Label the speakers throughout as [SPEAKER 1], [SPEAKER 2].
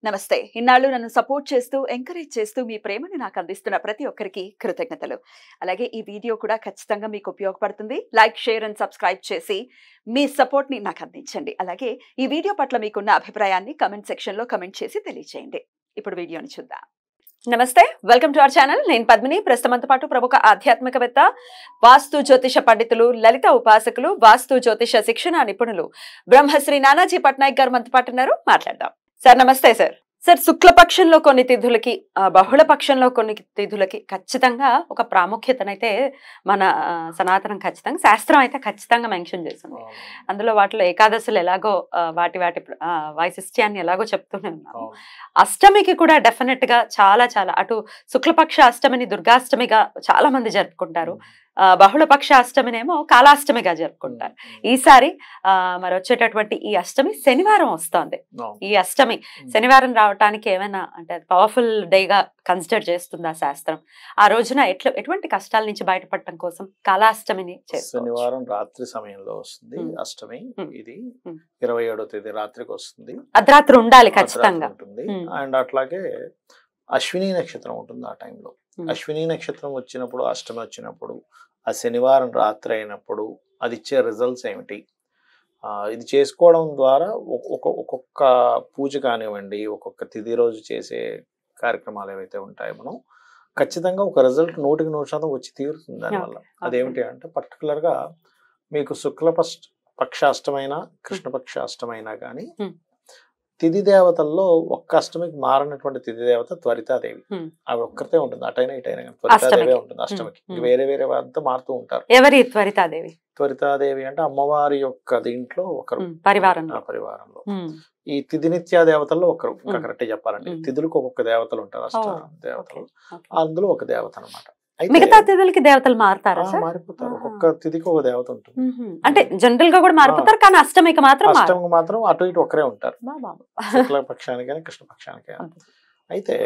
[SPEAKER 1] నమస్తే. ఇన్నాళ్ళు నన్ను సపోర్ట్ చేస్తూ, ఎంకరేజ్ చేస్తూ మీ ప్రేమని నాకు అందిస్తున్న ప్రతి ఒక్కరికి కృతజ్ఞతలు. అలాగే ఈ వీడియో కూడా ఖచ్చితంగా మీకు ఉపయోగపడుతుంది. లైక్, షేర్ అండ్ సబ్స్క్రైబ్ చేసి మీ సపోర్ట్‌ని నాకు అందించండి. అలాగే ఈ వీడియో పట్ల మీకున్న అభిప్రాయాన్ని కామెంట్ సెక్షన్‌లో కామెంట్ చేసి తెలియజేయండి. ఇప్పుడు వీడియోని చూద్దాం. నమస్తే, వెల్కమ్ టు అవర్ ఛానల్. నేను పద్మిని. ప్రస్తుతంతో పాటు ప్రముఖ ఆధ్యాత్మికవేత్త, వాస్తు జ్యోతిష పండితులు, లలిత ఉపాసకులు, వాస్తు జ్యోతిష శిక్షణ నిపుణులు బ్రహ్మశ్రీ నానాజీ పట్నాయక్ గారు మనతో పాటు ఉన్నారు. మాట్లాడదాం. సార్ నమస్తే. సార్, శుక్లపక్షంలో కొన్ని తిథులకి, బహుళ పక్షంలో కొన్ని తిథులకి ఖచ్చితంగా ఒక ప్రాముఖ్యతనైతే మన సనాతనం ఖచ్చితంగా, శాస్త్రం అయితే ఖచ్చితంగా మెన్షన్ చేస్తుంది. అందులో వాటిలో ఏకాదశులు ఎలాగో వాటి వైశిష్ట్యాన్ని ఎలాగో చెప్తూనే ఉన్నాము. అష్టమికి కూడా డెఫినెట్ గా చాలా అటు శుక్లపక్ష అష్టమిని దుర్గాష్టమిగా చాలా మంది జరుపుకుంటారు. బహుళపక్ష అష్టమినేమో కాలాష్టమిగా జరుపుకుంటారు. ఈసారి మరి వచ్చేటటువంటి ఈ అష్టమి శనివారం వస్తోంది. ఈ అష్టమి శనివారం రావటానికి ఏమైనా అంటే పవర్ఫుల్ డేగా కన్సిడర్ చేస్తుందా శాస్త్రం? ఆ రోజున ఎటువంటి కష్టాల నుంచి బయటపడటం కోసం కాలాష్టమిని
[SPEAKER 2] శనివారం రాత్రి సమయంలో వస్తుంది అష్టమి. ఇది 27వ తేదీ రాత్రికి వస్తుంది.
[SPEAKER 1] అర్ధరాత్రి ఉండాలి ఖచ్చితంగా
[SPEAKER 2] ఉంటుంది. అండ్ అట్లాగే అశ్విని నక్షత్రం ఉంటుంది ఆ టైంలో. అశ్విని నక్షత్రం వచ్చినప్పుడు, అష్టమి వచ్చినప్పుడు, ఆ శనివారం రాత్రి అయినప్పుడు అది ఇచ్చే రిజల్ట్స్ ఏమిటి, ఇది చేసుకోవడం ద్వారా ఒక్కొక్క పూజ కానివ్వండి, ఒక్కొక్క తిథి రోజు చేసే కార్యక్రమాలు ఏవైతే ఉంటాయో మనం ఖచ్చితంగా ఒక రిజల్ట్ 100% వచ్చి తీరుతుంది దానివల్ల. అదేమిటి అంటే పర్టికులర్గా మీకు పక్ష అష్టమైనా కృష్ణపక్ష అష్టమైనా కానీ తిథి దేవతల్లో ఒక్క అష్టమికి మారినటువంటి తిథి దేవత త్వరితాదేవి. ఆవిడ ఒక్కరితే ఉంటుంది, అటైనా ఇటైనా త్వరితాదేవి ఉంటుంది అష్టమికి. వేరే అంతా మారుతూ ఉంటారు.
[SPEAKER 1] ఎవరి త్వరితాదేవి?
[SPEAKER 2] త్వరితాదేవి అంటే అమ్మవారి యొక్క దీంట్లో ఒకరు, పరివారంలో. ఈ తిథి నిత్యా దేవతల్లో ఒకరు. ఇంకా కరెక్ట్ చెప్పాలంటే తిథులకు ఒక్కొక్క దేవతలు ఉంటారు, అష్ట దేవతలు. అందులో ఒక దేవత అనమాట.
[SPEAKER 1] మిగతా తిథులకి దేవతలు మారుతారా?
[SPEAKER 2] మారిపోతారు. ఒక్కొక్క తిథికి ఒక దేవత ఉంటుంది.
[SPEAKER 1] అంటే జనరల్ గా కూడా మారిపోతారు, కానీ అష్టమికి
[SPEAKER 2] మాత్రం అటు ఇటు ఒకరే ఉంటారు, శుక్లపక్షానికి కానీ కృష్ణపక్షానికి కానీ. అయితే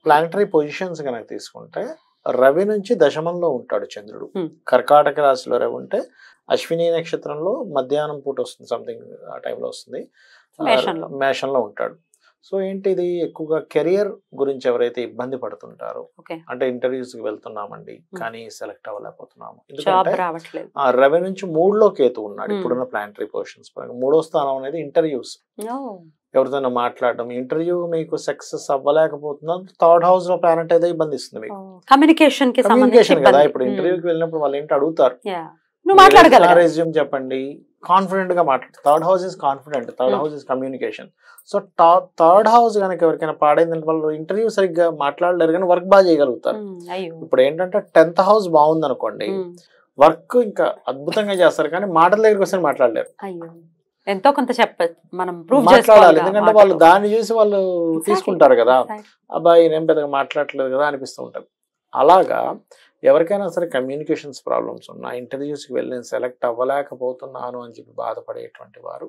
[SPEAKER 2] ప్లానటరీ పొజిషన్స్ కనుక తీసుకుంటే రవి నుంచి దశమంలో ఉంటాడు చంద్రుడు. కర్కాటక రాశిలో రవి ఉంటే అశ్విని నక్షత్రంలో మధ్యాహ్నం పూట వస్తుంది, సంథింగ్ ఆ టైంలో వస్తుంది, మేషంలో ఉంటాడు. సో ఏంటిది, ఎక్కువగా కెరియర్ గురించి ఎవరైతే ఇబ్బంది పడుతుంటారో, అంటే ఇంటర్వ్యూస్ కి వెళ్తున్నామండి కానీ సెలెక్ట్ అవ్వలేకపోతున్నాము, ఎందుకంటే ఆ రవి నుంచి 3లో కేతు ఉన్నాడు. ఇప్పుడున్న ప్లానటరీ పొజిషన్స్ పరంగా 3వ స్థానం అనేది ఇంటర్వ్యూస్, ఎవరితోనో మాట్లాడడం. ఇంటర్వ్యూ మీకు సక్సెస్ అవ్వలేకపోతున్నా 3rd హౌస్ లో ప్లానెట్ అయితే ఇబ్బంది ఇస్తుంది మీకు.
[SPEAKER 1] కమ్యూనికేషన్
[SPEAKER 2] కదా. ఇప్పుడు ఇంటర్వ్యూకి వెళ్ళినప్పుడు వాళ్ళు ఏంటి అడుగుతారు, రెజ్యూమ్ చెప్పండి, కాన్ఫిడెంట్ గా మాట్లాడు. 3rd house is confident, 3rd house is communication. So 3rd house కనుక ఎవరికైనా పాడైందంటే వాళ్ళు ఇంటర్వ్యూ సరిగ్గా మాట్లాడలేరు కానీ వర్క్ బాగా చేయగలుగుతారు. ఇప్పుడు ఏంటంటే 10th హౌస్ బాగుంది అనుకోండి, వర్క్ ఇంకా అద్భుతంగా చేస్తారు కానీ మాటల దగ్గరికి వస్తే మాట్లాడలేరు.
[SPEAKER 1] ఎంతో కొంత
[SPEAKER 2] మాట్లాడాలి, ఎందుకంటే వాళ్ళు దాన్ని చూసి వాళ్ళు తీసుకుంటారు కదా, అబ్బాయి నేను పెద్దగా మాట్లాడలేదు కదా అనిపిస్తూ ఉంటారు. అలాగా ఎవరికైనా సరే కమ్యూనికేషన్స్ ప్రాబ్లమ్స్ ఉన్నా, ఇంటర్వ్యూస్కి వెళ్ళి నేను సెలెక్ట్ అవ్వలేకపోతున్నాను అని చెప్పి బాధపడేటువంటి వారు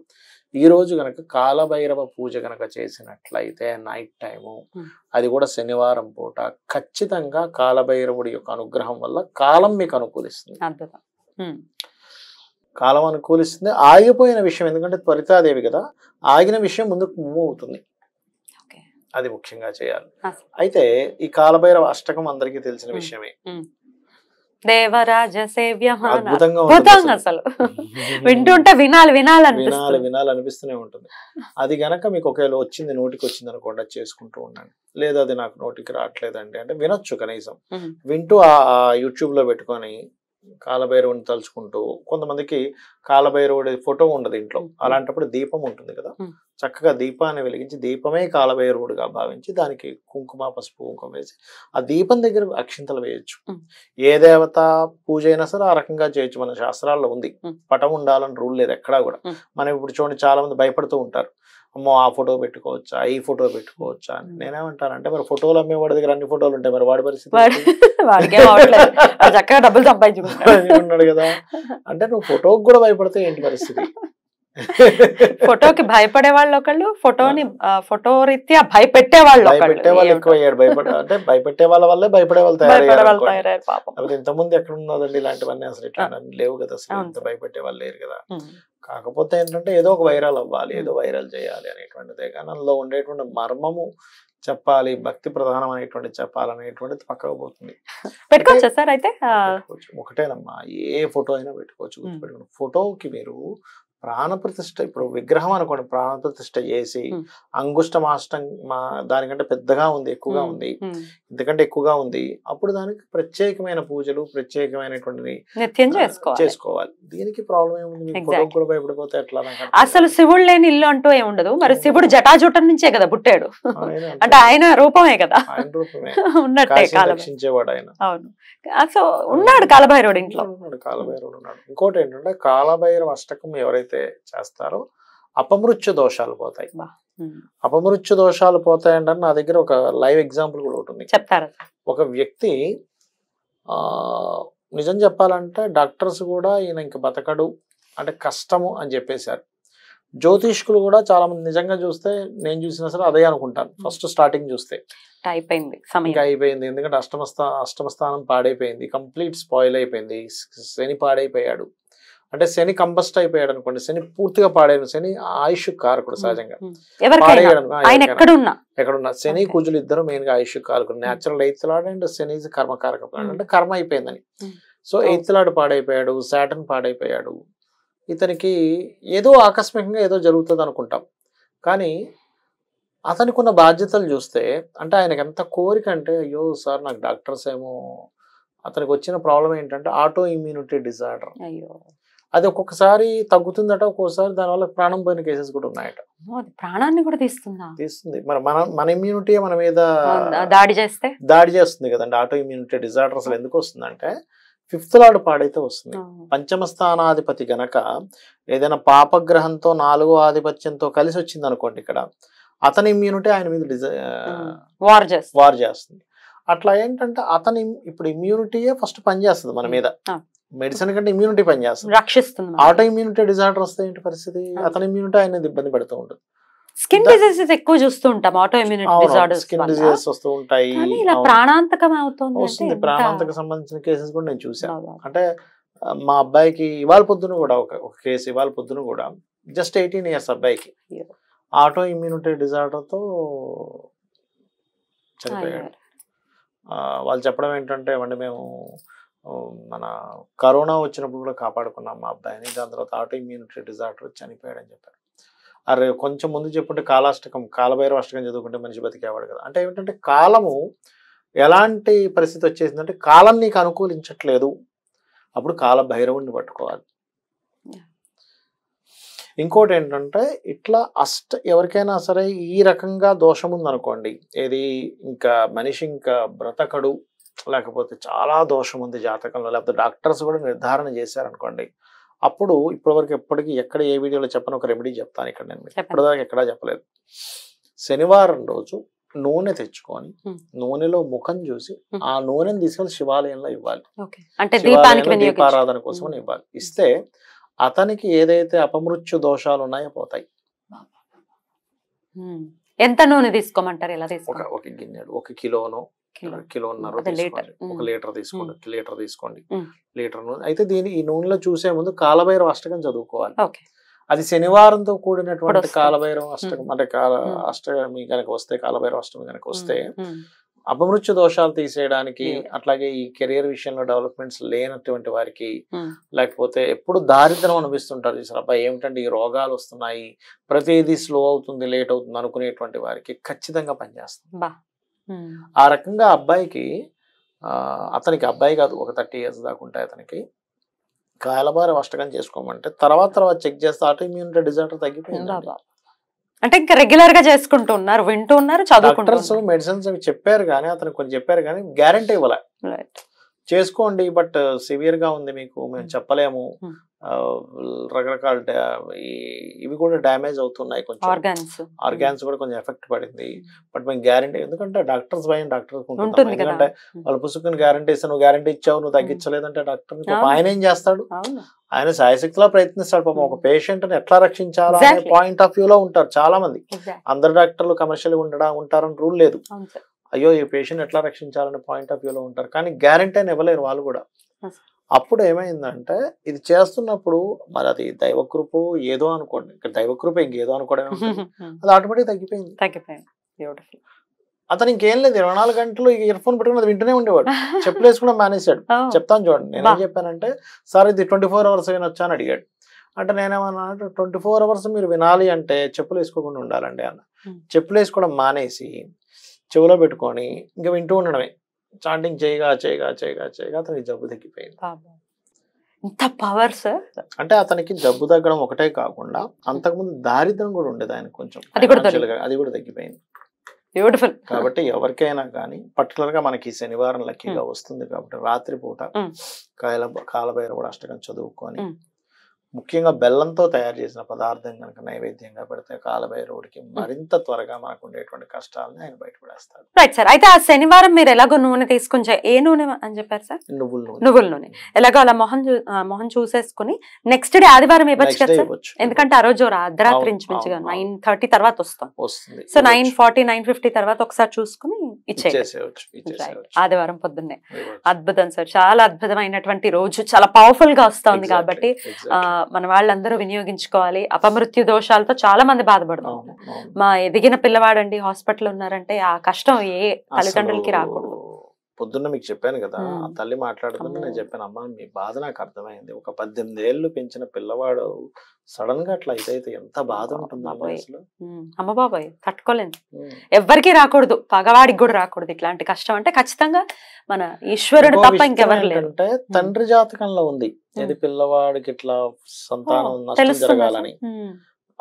[SPEAKER 2] ఈ రోజు కనుక కాలభైరవ పూజ కనుక చేసినట్లయితే నైట్ టైము, అది కూడా శనివారం పూట, ఖచ్చితంగా కాలభైరవుడి యొక్క అనుగ్రహం వల్ల కాలం మీకు అనుకూలిస్తుంది. కాలం అనుకూలిస్తుంది. ఆగిపోయిన విషయం, ఎందుకంటే త్వరితాదేవి కదా, ఆగిన విషయం ముందుకు మూవ్ అవుతుంది. అది ముఖ్యంగా చేయాలి. అయితే ఈ కాలభైరవ అష్టకం అందరికీ తెలిసిన విషయమే.
[SPEAKER 1] దేవరాజ సేవ్య
[SPEAKER 2] అద్భుతంగా
[SPEAKER 1] అసలు వింటుంటే
[SPEAKER 2] అనిపిస్తూనే ఉంటుంది. అది గనక మీకు ఒకవేళ వచ్చింది, నోటికి వచ్చింది అనుకోండి, అది చేసుకుంటూ ఉండండి. లేదా అది నాకు నోటికి రావట్లేదండి అంటే వినొచ్చు, కనీసం వింటూ ఆ యూట్యూబ్ లో పెట్టుకొని కాలభైరవుని తలుచుకుంటూ. కొంతమందికి కాలభైరవుడి ఫోటో ఉండదు ఇంట్లో, అలాంటప్పుడు దీపం ఉంటుంది కదా, చక్కగా దీపాన్ని వెలిగించి దీపమే కాలభైరవుడిగా భావించి దానికి కుంకుమ, పసుపు, కుంకుమ వేసి ఆ దీపం దగ్గర అక్షింతలు వేయచ్చు. ఏ దేవత పూజ అయినా సరే ఆ రకంగా చేయొచ్చు. మన శాస్త్రాల్లో ఉంది, పటం ఉండాలని రూల్ లేదు ఎక్కడా కూడా. మనం ఇప్పుడు చూడండి, చాలా మంది భయపడుతూ ఉంటారు, అమ్మో ఆ ఫోటో పెట్టుకోవచ్చా, ఈ ఫోటో పెట్టుకోవచ్చా అని. నేనేమంటానంటే మరి ఫోటోలు అమ్మేవాడి దగ్గర అన్ని ఫోటోలు ఉంటాయి, మరి వాడి పరిస్థితి
[SPEAKER 1] డబ్బులు సంపాదించుకున్నాడు
[SPEAKER 2] కదా. అంటే నువ్వు ఫోటోకి కూడా భయపడితే ఏంటి పరిస్థితి?
[SPEAKER 3] ఫోటోకి భయపడే వాళ్ళు ఒకళ్ళు, ఫోటోని ఫోటో రీత్యా భయపెట్టే వాళ్ళు
[SPEAKER 2] భయపెట్టే వాళ్ళు ఎక్కువ అయ్యాడు. అంటే భయపెట్టే వాళ్ళ వల్లే భయపడే వాళ్ళు
[SPEAKER 3] తయారయ్యారు పాపం.
[SPEAKER 2] తయారయ్యారు. ఇంతకుముందు ఎక్కడ ఉన్నదండి ఇలాంటివన్నీ, అసలు ఇట్లా లేవు కదా, అసలు ఇంత భయపెట్టే వాళ్ళు లేరు కదా. కాకపోతే ఏంటంటే ఏదో ఒక వైరల్ అవ్వాలి, ఏదో వైరల్ చేయాలి అనేటువంటిదే కానీ అందులో ఉండేటువంటి మర్మము చెప్పాలి, భక్తి ప్రధానం అనేటువంటి చెప్పాలనేటువంటిది పక్కకు పోతుంది.
[SPEAKER 3] పెట్టుకోవచ్చా సార్ అయితే?
[SPEAKER 2] ఒకటేనమ్మా, ఏ ఫోటో అయినా పెట్టుకోవచ్చు. గుర్తుపెట్టుకోండి, ఫోటోకి మీరు ప్రాణప్రతిష్ఠ, ఇప్పుడు విగ్రహం అనుకోండి, ప్రాణప్రతిష్ఠ చేసి అంగుష్టమాష్టం దానికంటే పెద్దగా ఉంది, ఎక్కువగా ఉంది, ఇంతకంటే ఎక్కువగా ఉంది, అప్పుడు దానికి ప్రత్యేకమైన పూజలు, ప్రత్యేకమైనటువంటి చేసుకోవాలి. దీనికి ప్రాబ్లం ఏముంది? ఫోటో కూడా భయపడిపోతే ఎట్లా?
[SPEAKER 3] అసలు శివుడు లేని ఇల్లు అంటూ ఏముండదు. మరి శివుడు జటాజుటం నుంచే కదా పుట్టాడు, అంటే ఆయన రూపమే కదా,
[SPEAKER 2] ఆయన రూపమే
[SPEAKER 3] ఉన్నట్టే
[SPEAKER 2] రక్షించేవాడు ఆయన.
[SPEAKER 3] అవును, సో ఉన్నాడు కాలభైరవుడు ఇంట్లో.
[SPEAKER 2] కాలభైరవుడు ఉన్నాడు. ఇంకోటి ఏంటంటే కాలభైరవ అష్టకం ఎవరైతే చేస్తారో అపమృత్యు దోషాలు పోతాయి. అపమృత్యు దోషాలు పోతాయంటే నా దగ్గర ఒక లైవ్ ఎగ్జాంపుల్ కూడా ఉంటుంది.
[SPEAKER 3] చెప్తారా?
[SPEAKER 2] ఒక వ్యక్తి నిజం చెప్పాలంటే డాక్టర్స్ కూడా ఈయన ఇంక బతకడు అంటే కష్టము అని చెప్పేశారు. జ్యోతిష్కులు కూడా చాలా మంది నిజంగా చూస్తే, నేను చూసినా సరే అదే అనుకుంటాను. ఫస్ట్ స్టార్టింగ్ చూస్తే అయిపోయింది, ఎందుకంటే అష్టమ స్థానం పాడైపోయింది, కంప్లీట్ స్పాయిల్ అయిపోయింది, శని పాడైపోయాడు. అంటే శని కంబస్ట్ అయిపోయాడు అనుకోండి, శని పూర్తిగా పాడైన, శని ఆయుష్ కారకుడు సహజంగా ఎక్కడున్నా శని కుజులు ఇద్దరు మెయిన్ గా ఆయుష్ కారకుడు. Natural eighth lord and Shani కర్మకారకుడు, అంటే కర్మ అయిపోయిందని. సో ఎయిత్ లార్డ్ పాడైపోయాడు, సాటర్న్ పాడైపోయాడు. ఇతనికి ఏదో ఆకస్మికంగా ఏదో జరుగుతుంది అనుకుంటాం, కానీ అతనికి ఉన్న బాధ్యతలు చూస్తే, అంటే ఆయనకి ఎంత కోరిక అంటే, అయ్యో సార్ నాకు డాక్టర్స్ ఏమో, అతనికి వచ్చిన ప్రాబ్లం ఏంటంటే ఆటో ఇమ్యూనిటీ డిజార్డర్. అది ఒక్కొక్కసారి తగ్గుతుందట, ఒక్కొక్కసారి దానివల్ల ప్రాణం పోయిన కేసెస్ కూడా ఉన్నాయట.
[SPEAKER 3] ప్రాణాన్ని కూడా తీస్తుంది.
[SPEAKER 2] మరి మన ఇమ్యూనిటీ మన మీద దాడి చేస్తుంది కదండి. ఆటో ఇమ్యూనిటీ డిజార్డర్ అసలు ఎందుకు వస్తుందంటే, ఫిఫ్త్ లార్డ్ పాడైతే వస్తుంది. పంచమ స్థానాధిపతి గనక ఏదైనా పాపగ్రహంతో 4వ ఆధిపత్యంతో కలిసి వచ్చింది అనుకోండి, ఇక్కడ అతని ఇమ్యూనిటీ ఆయన మీద వార్ చేస్తుంది. అట్లా ఏంటంటే అతని ఇప్పుడు ఇమ్యూనిటీయే ఫస్ట్ పనిచేస్తుంది మన మీద, మెడిసిన్ కంటే ఇమ్యూనిటీ పనిచేస్తుంది,
[SPEAKER 3] రక్షిస్తుంది.
[SPEAKER 2] ఆటో ఇమ్యూనిటీ డిజార్డర్ వస్తే ఏంటి పరిస్థితి? అతని ఇమ్యూనిటీ ఆయన ఇబ్బంది పెడుతూ ఉంటుంది.
[SPEAKER 3] స్కిన్ డిసీజెస్ ఎక్కువ చూస్తూ ఉంటాం, auto immunity disorders,
[SPEAKER 2] skin diseases వస్తూ ఉంటాయి.
[SPEAKER 3] ప్రాణాంతకం అవుతుంది,
[SPEAKER 2] ప్రాణాంతక సంబంధించిన కేసెస్ కూడా నేను చూసాను. అంటే మా అబ్బాయికి ఇవాళ పొద్దున కూడా ఒక కేసు, ఇవాళ పొద్దున కూడా జస్ట్ 18 years అబ్బాయికి ఆటో ఇమ్యూనిటీ డిజార్డర్తో చనిపోయాడు. వాళ్ళు చెప్పడం ఏంటంటే, ఏమంటే మేము మన కరోనా వచ్చినప్పుడు కూడా కాపాడుకున్నాం మా అబ్బాయిని, దాని తర్వాత ఆటో ఇమ్యూనిటీ డిజార్డర్ చనిపోయాడు అని చెప్పారు. అరే కొంచెం ముందు చెప్పుంటే కాలభైరవ అష్టకం చదువుకుంటే మనిషి బతికేవాడు కదా. అంటే ఏమిటంటే కాలము ఎలాంటి పరిస్థితి వచ్చేసిందంటే, కాలం నీకు అనుకూలించట్లేదు, అప్పుడు కాలభైరవుడిని పట్టుకోవాలి. ఇంకోటి ఏంటంటే, ఇట్లా ఎవరికైనా సరే ఈ రకంగా దోషం ఉందనుకోండి, ఏది ఇంకా మనిషి ఇంకా బ్రతకడు, లేకపోతే చాలా దోషం ఉంది జాతకంలో, లేకపోతే డాక్టర్స్ కూడా నిర్ధారణ చేశారనుకోండి, అప్పుడు ఇప్పటివరకు ఎప్పటికీ ఎక్కడ ఏ వీడియోలో చెప్పను ఒక రెమెడీ చెప్తాను. ఇక్కడ నేను ఇప్పటిదాకా ఎక్కడా చెప్పలేదు. శనివారం రోజు నూనె తెచ్చుకొని నూనెలో ముఖం చూసి ఆ నూనెను తీసుకెళ్ళి శివాలయంలో ఇవ్వాలి, దీపారాధన కోసం ఇవ్వాలి. ఇస్తే అతనికి ఏదైతే అపమృత్యు దోషాలు ఉన్నాయో పోతాయి.
[SPEAKER 3] ఎంత నూనె తీసుకోమంటారు? ఎలా తీసుకోవాలి?
[SPEAKER 2] ఒక గిన్నెడు, 1 కిలోనో కిలోన్నర తీసుకోండి, 1 లీటర్ తీసుకోండి, లీటర్ నూనె. అయితే ఈ నూనెలో చూసే ముందు కాలభైరవ అష్టకం చదువుకోవాలి. అది శనివారంతో కూడినటువంటి కాలభైరవ అష్టకం, అంటే అష్టమి కనుక వస్తే, కాలభైరవ అష్టమి కనుక వస్తే అపమృత్యు దోషాలు తీసేయడానికి, అట్లాగే ఈ కెరియర్ విషయంలో డెవలప్మెంట్స్ లేనటువంటి వారికి, లేకపోతే ఎప్పుడు దారిద్రం అనిపిస్తుంటారు చూసారు, అబ్బాయి ఏమిటంటే ఈ రోగాలు వస్తున్నాయి, ప్రతిదీ స్లో అవుతుంది, లేట్ అవుతుంది అనుకునేటువంటి వారికి ఖచ్చితంగా పనిచేస్తుంది. ఆ రకంగా అతనికి అబ్బాయి కాదు, ఒక 30 years దాకా ఉంటాయి అతనికి, కాలభైరవ అష్టకం చేసుకోమంటే తర్వాత చెక్ చేస్తే ఆటో ఇమ్యూనిటీ డిజార్డర్ తగ్గిపోయింది.
[SPEAKER 3] అంటే ఇంకా రెగ్యులర్ గా చేసుకుంటూ ఉన్నారు, వింటూ ఉన్నారు, చదువుకుంటారు.
[SPEAKER 2] మెడిసిన్స్ అవి చెప్పారు కానీ, అతనికి కొంచెం చెప్పారు కానీ గ్యారంటీ ఇవ్వలే. చేసుకోండి, బట్ సివియర్ గా ఉంది మీకు, మేము చెప్పలేము. రకరకాల ఇవి కూడా డ్యామేజ్ అవుతున్నాయి, కొంచెం ఆర్గాన్స్ కూడా కొంచెం ఎఫెక్ట్ పడింది. బట్ మేము గ్యారంటీ, ఎందుకంటే డాక్టర్స్ భయం డాక్టర్స్ ఉంటుంది, ఎందుకంటే వాళ్ళు పుస్తకం గ్యారంటీ ఇస్తే నువ్వు గ్యారంటీ ఇచ్చావు, నువ్వు తగ్గించలేదంటే డాక్టర్ ఆయన ఏం చేస్తాడు, ఆయన సాయశక్తిలో ప్రయత్నిస్తాడు. పాపం ఒక పేషెంట్ ని ఎట్లా రక్షించాలా అనే పాయింట్ ఆఫ్ వ్యూ లో ఉంటారు చాలా మంది. అందరు డాక్టర్లు కమర్షియల్ ఉంటారని రూల్ లేదు. అయ్యో ఈ పేషెంట్ ఎట్లా రక్షించాలనే పాయింట్ ఆఫ్ వ్యూ లో ఉంటారు, కానీ గ్యారంటీ అని ఇవ్వలేరు వాళ్ళు కూడా. అప్పుడు ఏమైందంటే ఇది చేస్తున్నప్పుడు మరి అది దైవకృప ఏదో అనుకోండి, ఇక్కడ దైవకృప ఇంకేదో అనుకోవడం, అది ఆటోమేటిక్ తగ్గిపోయింది. అతను ఇంకేం లేదు, 24 గంటలు ఇయర్ ఫోన్ పెట్టుకుని అది వింటూనే ఉండేవాడు. చెప్పులు వేసుకుని మానేశాడు. చెప్తాను చూడండి, నేనేం చెప్పానంటే సార్ ఇది 24 hours వినొచ్చా అని అడిగాడు. అంటే నేనేమన్నా 24 hours మీరు వినాలి అంటే చెప్పులు వేసుకోకుండా ఉండాలండి అన్న. చెప్పులు వేసుకోవడం మానేసి చెవులో పెట్టుకొని ఇంకా వింటూ ఉండడమే. చాంటింగ్ చేయగా చేయగా చేయగా చేయగా అతనికి జబ్బు తగ్గిపోయింది.
[SPEAKER 3] ఎంత పవర్ సార్.
[SPEAKER 2] అంటే అతనికి జబ్బు తగ్గడం ఒకటే కాకుండా అంతకుముందు దారిద్రం కూడా ఉండేది ఆయన కొంచెం, అది కూడా తగ్గిపోయింది.
[SPEAKER 3] బ్యూటిఫుల్.
[SPEAKER 2] కాబట్టి ఎవరికైనా కానీ పర్టికులర్ గా మనకి శనివారం లక్కీగా వస్తుంది కాబట్టి రాత్రిపూట కాలభైరవ అష్టకం చదువుకొని ముఖ్యంగా బెల్లంతో తయారు చేసిన పదార్థం కనుక నైవేద్యంగా పెడితే కాలభైరవుడికి మరింత త్వరగా మనకు ఉండేటువంటి కష్టాలను ఆయన బయటపడేస్తాడు.
[SPEAKER 3] Right sir. అయితే ఆ శనివారం మీరు ఎలాగో నూనె తీసుకొని, ఏ నూనె అని చెప్పారు సార్? నువ్వుల నూనె. ఎలాగో అలా మొహం చూసేసుకుని నెక్స్ట్ డే ఆదివారం ఇవ్వచ్చు కదా సార్? ఎందుకంటే ఆ రోజు అర్ధరాత్రి ఇంచుమించుగా 9:30 తర్వాత వస్తుంది. సో 9:40, 9:50 తర్వాత ఒకసారి చూసుకుని ఇచ్చేయచ్చు ఆదివారం పొద్దున్నే. అద్భుతం సార్, చాలా అద్భుతమైనటువంటి రోజు, చాలా పవర్ఫుల్ గా వస్తుంది. కాబట్టి మన వాళ్ళందరూ వినియోగించుకోవాలి. అపమృత్యు దోషాలతో చాలా మంది బాధపడుతున్నారు. మా ఎదిగిన పిల్లవాడండి హాస్పిటల్ ఉన్నారంటే ఆ కష్టం ఏ తల్లిదండ్రులకి రాకూడదు.
[SPEAKER 2] పొద్దున్న మీకు చెప్పాను కదా, ఆ తల్లి మాట్లాడుతుంటే నేను చెప్పాను, అమ్మ మీ బాధ నాకు అర్థమైంది. ఒక 18 ఏళ్ళు పెంచిన పిల్లవాడు సడన్ గా అట్లా ఇదైతే ఎంత బాధ ఉంటుంది.
[SPEAKER 3] అమ్మ బాబాయ్ తట్టుకోలేదు. ఎవ్వరికి రాకూడదు, పగవాడికి కూడా రాకూడదు ఇట్లాంటి కష్టం. అంటే ఖచ్చితంగా మన ఈశ్వరుడు తప్ప ఇంకెవరు లేరు.
[SPEAKER 2] అంటే తండ్రి జాతకంలో ఉంది ఇది పిల్లవాడికి ఇట్లా సంతానం నష్టం జరగాలని,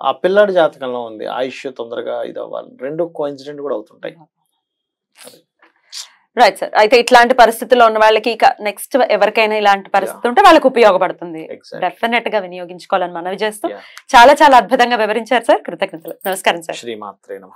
[SPEAKER 2] ఆ పిల్లాడి జాతకంలో ఉంది ఆయుష్ తొందరగా ఇది అవ్వాలి. రెండు కోఇన్సిడెంట్ కూడా అవుతుంటాయి.
[SPEAKER 3] Right sir. అయితే ఇట్లాంటి పరిస్థితుల్లో ఉన్న వాళ్ళకి ఇక నెక్స్ట్ ఎవరికైనా ఇలాంటి పరిస్థితి ఉంటే వాళ్ళకి ఉపయోగపడుతుంది. డెఫినెట్ గా వినియోగించుకోవాలని మనవి చేస్తూ చాలా చాలా అద్భుతంగా వివరించారు సార్. కృతజ్ఞతలు. నమస్కారం సార్.
[SPEAKER 2] శ్రీమాత్రే నమః.